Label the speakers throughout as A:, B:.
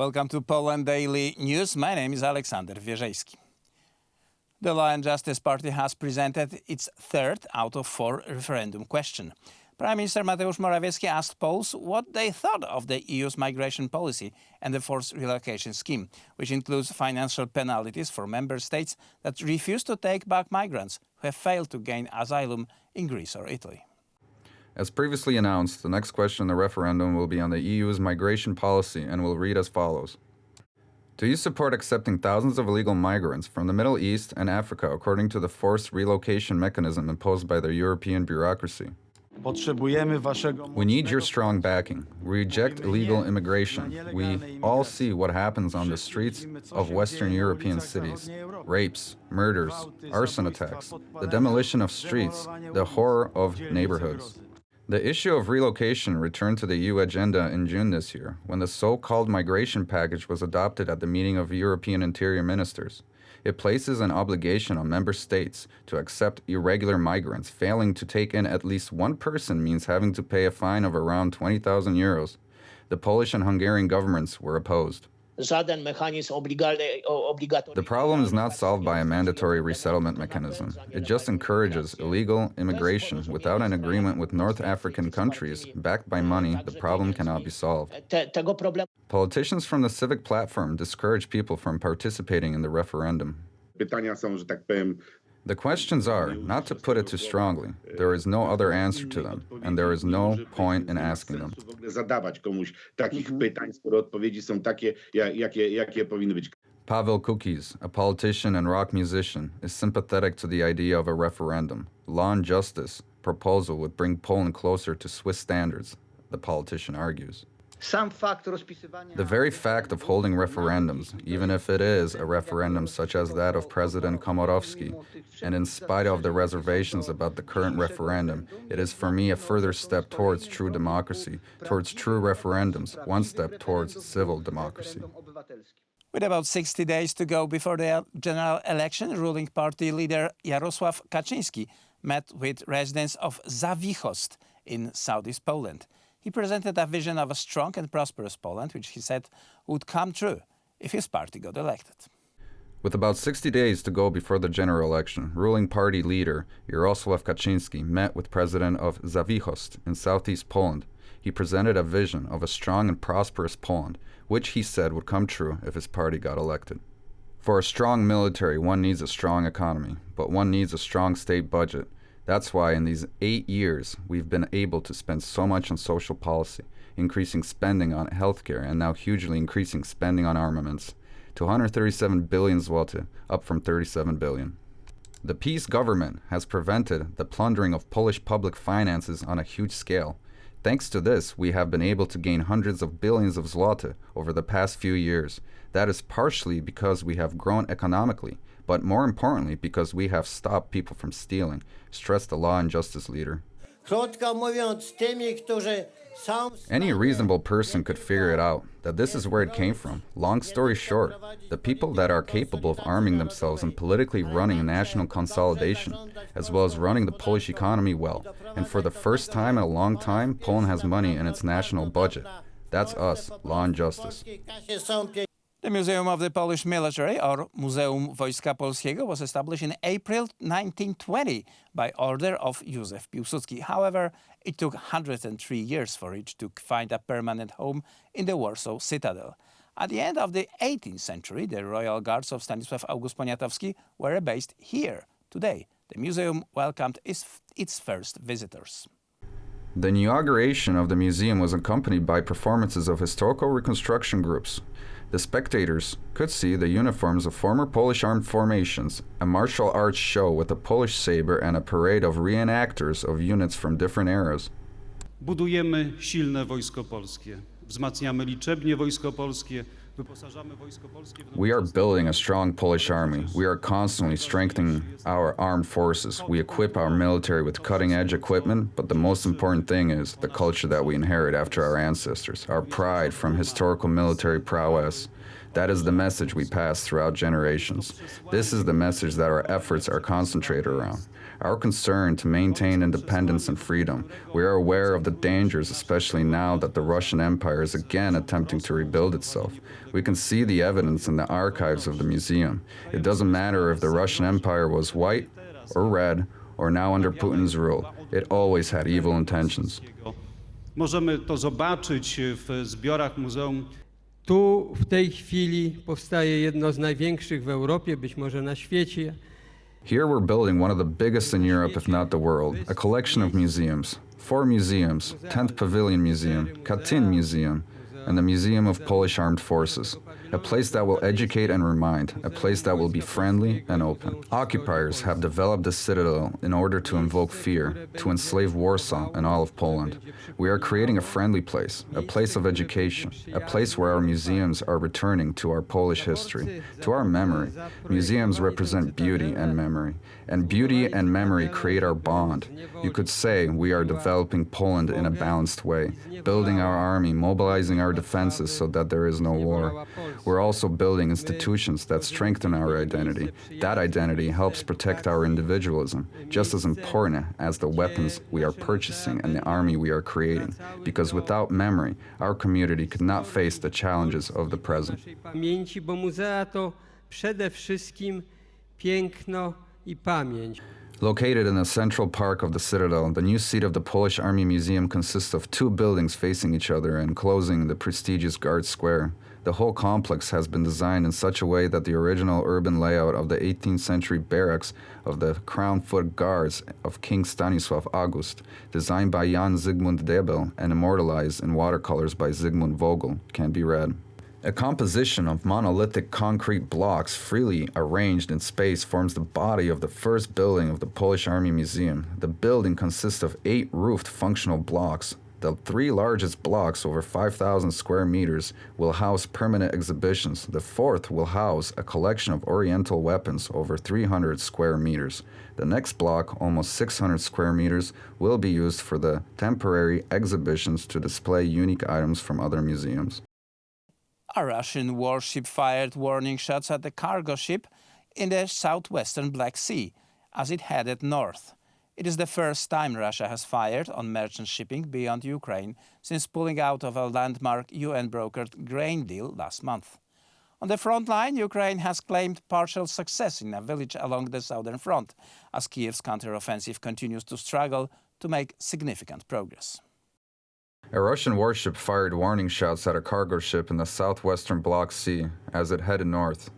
A: Welcome to Poland Daily News. My name is Aleksander Wierzejski. The Law and Justice Party has presented its third out of four referendum question. Prime Minister Mateusz Morawiecki asked Poles what they thought of the EU's migration policy and the forced relocation scheme, which includes financial penalties for member states that refuse to take back migrants who have failed to gain asylum in Greece or Italy.
B: As previously announced, the next question in the referendum will be on the EU's migration policy and will read as follows. Do you support accepting thousands of illegal migrants from the Middle East and Africa according to the forced relocation mechanism imposed by the European bureaucracy? We need your strong backing. We reject illegal immigration. We all see what happens on the streets of Western European cities. Rapes, murders, arson attacks, the demolition of streets, the horror of neighborhoods. The issue of relocation returned to the EU agenda in June this year, when the so-called migration package was adopted at the meeting of European interior ministers. It places an obligation on member states to accept irregular migrants. Failing to take in at least one person means having to pay a fine of around 20,000 euros. The Polish and Hungarian governments were opposed. The problem is not solved by a mandatory resettlement mechanism. It just encourages illegal immigration. Without an agreement with North African countries, backed by money, the problem cannot be solved. Politicians from the Civic Platform discourage people from participating in the referendum. The questions are, not to put it too strongly, there is no other answer to them, and there is no point in asking them. Paweł Kukiz, a politician and rock musician, is sympathetic to the idea of a referendum. Law and justice proposal would bring Poland closer to Swiss standards, the politician argues. The very fact of holding referendums, even if it is a referendum such as that of President Komorowski, and in spite of the reservations about the current referendum, it is for me a further step towards true democracy, towards true referendums, one step towards civil democracy.
A: With about 60 days to go before the general election, ruling party leader Jarosław Kaczyński met with residents of Zawichost in southeast Poland. He presented a vision of a strong and prosperous Poland, which he said would come true if his party got elected.
B: With about 60 days to go before the general election, ruling party leader Jarosław Kaczyński met with president of Zawichost in southeast Poland. He presented a vision of a strong and prosperous Poland, which he said would come true if his party got elected. For a strong military, one needs a strong economy, but one needs a strong state budget. That's why in these 8 years, we've been able to spend so much on social policy, increasing spending on healthcare and now hugely increasing spending on armaments to 137 billion zloty, up from 37 billion. The PiS government has prevented the plundering of Polish public finances on a huge scale. Thanks to this, we have been able to gain hundreds of billions of zloty over the past few years. That is partially because we have grown economically, but more importantly because we have stopped people from stealing, stressed the law and justice leader. Any reasonable person could figure it out, that this is where it came from. Long story short, the people that are capable of arming themselves and politically running national consolidation, as well as running the Polish economy well. And for the first time in a long time, Poland has money in its national budget. That's us, law and justice.
A: The Museum of the Polish Military, or Muzeum Wojska Polskiego, was established in April 1920 by order of Józef Piłsudski. However, it took 103 years for it to find a permanent home in the Warsaw Citadel. At the end of the 18th century, the Royal Guards of Stanisław August Poniatowski were based here. Today, the museum welcomed its first visitors.
B: The inauguration of the museum was accompanied by performances of historical reconstruction groups. The spectators could see the uniforms of former Polish armed formations, a martial arts show with a Polish saber, and a parade of reenactors of units from different eras.
C: Budujemy silne Wojsko Polskie. Wzmacniamy liczebnie Wojsko Polskie. Wyposażamy Wojsko Polskie.
B: We are building a strong Polish army. We are constantly strengthening our armed forces. We equip our military with cutting-edge equipment, but the most important thing is the culture that we inherit after our ancestors, our pride from historical military prowess. That is the message we pass throughout generations. This is the message that our efforts are concentrated around. our concern to maintain independence and freedom. We are aware of the dangers, especially now that the Russian Empire is again attempting to rebuild itself. We can see the evidence in the archives of the museum. It doesn't matter if the Russian Empire was white or red or now under Putin's rule. It always had evil intentions.
C: Możemy to zobaczyć w zbiorach muzeum.
D: Tu w tej chwili powstaje jedno z największych w Europie, być może na świecie.
B: Here we're building one of the biggest in Europe, if not the world, a collection of museums. 4 museums, 10th Pavilion Museum, Katyn Museum, and the Museum of Polish Armed Forces. A place that will educate and remind, a place that will be friendly and open. Occupiers have developed the citadel in order to invoke fear, to enslave Warsaw and all of Poland. We are creating a friendly place, a place of education, a place where our museums are returning to our Polish history, to our memory. Museums represent beauty and memory, and beauty and memory create our bond. You could say we are developing Poland in a balanced way, building our army, mobilizing our defenses so that there is no war. We're also building institutions that strengthen our identity. That identity helps protect our individualism, just as important as the weapons we are purchasing and the army we are creating. Because without memory, our community could not face the challenges of the present.
D: Pamięci, bo muzea to przede wszystkim piękno i pamięć.
B: Located in the central park of the Citadel, the new seat of the Polish Army Museum consists of 2 buildings facing each other and enclosing the prestigious Guard Square. The whole complex has been designed in such a way that the original urban layout of the 18th century barracks of the Crown Foot Guards of King Stanisław August, designed by Jan Zygmunt Debel and immortalized in watercolors by Zygmunt Vogel, can be read. A composition of monolithic concrete blocks freely arranged in space forms the body of the first building of the Polish Army Museum. The building consists of 8 roofed functional blocks. The 3 largest blocks, over 5,000 square meters, will house permanent exhibitions. The 4th will house a collection of Oriental weapons, over 300 square meters. The next block, almost 600 square meters, will be used for the temporary exhibitions to display unique items from other museums.
A: A Russian warship fired warning shots at the cargo ship in the southwestern Black Sea as it headed north. It is the first time Russia has fired on merchant shipping beyond Ukraine since pulling out of a landmark UN-brokered grain deal last month. On the front line, Ukraine has claimed partial success in a village along the southern front, as Kiev's counteroffensive continues to struggle to make significant progress.
B: A Russian warship fired warning shots at a cargo ship in the southwestern Black Sea as it headed north.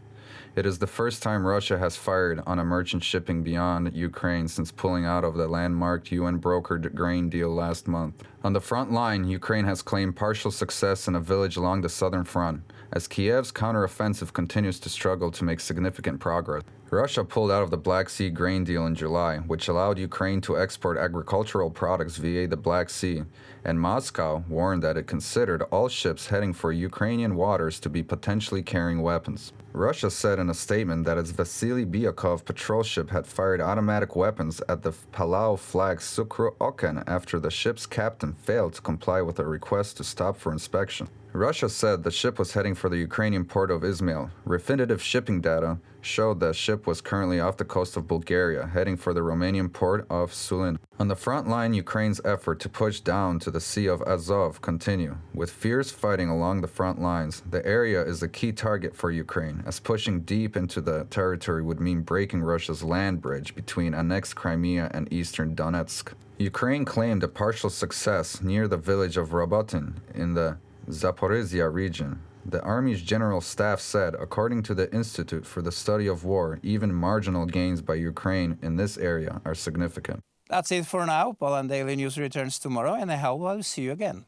B: It is the first time Russia has fired on a merchant shipping beyond Ukraine since pulling out of the landmarked UN-brokered grain deal last month. On the front line, Ukraine has claimed partial success in a village along the southern front, as Kiev's counteroffensive continues to struggle to make significant progress. Russia pulled out of the Black Sea grain deal in July, which allowed Ukraine to export agricultural products via the Black Sea, and Moscow warned that it considered all ships heading for Ukrainian waters to be potentially carrying weapons. Russia said in a statement that its Vasily Byakov patrol ship had fired automatic weapons at the Palau-flagged Sukru Oken after the ship's captain failed to comply with a request to stop for inspection. Russia said the ship was heading for the Ukrainian port of Izmail. Definitive shipping data showed the ship was currently off the coast of Bulgaria, heading for the Romanian port of Sulin. On the front line, Ukraine's effort to push down to the Sea of Azov continue. With fierce fighting along the front lines, the area is a key target for Ukraine, as pushing deep into the territory would mean breaking Russia's land bridge between annexed Crimea and eastern Donetsk. Ukraine claimed a partial success near the village of Robotin in the Zaporizhia region. The Army's General Staff said, according to the Institute for the Study of War, even marginal gains by Ukraine in this area are significant.
A: That's it for now. Poland Daily News returns tomorrow, and I hope I'll see you again.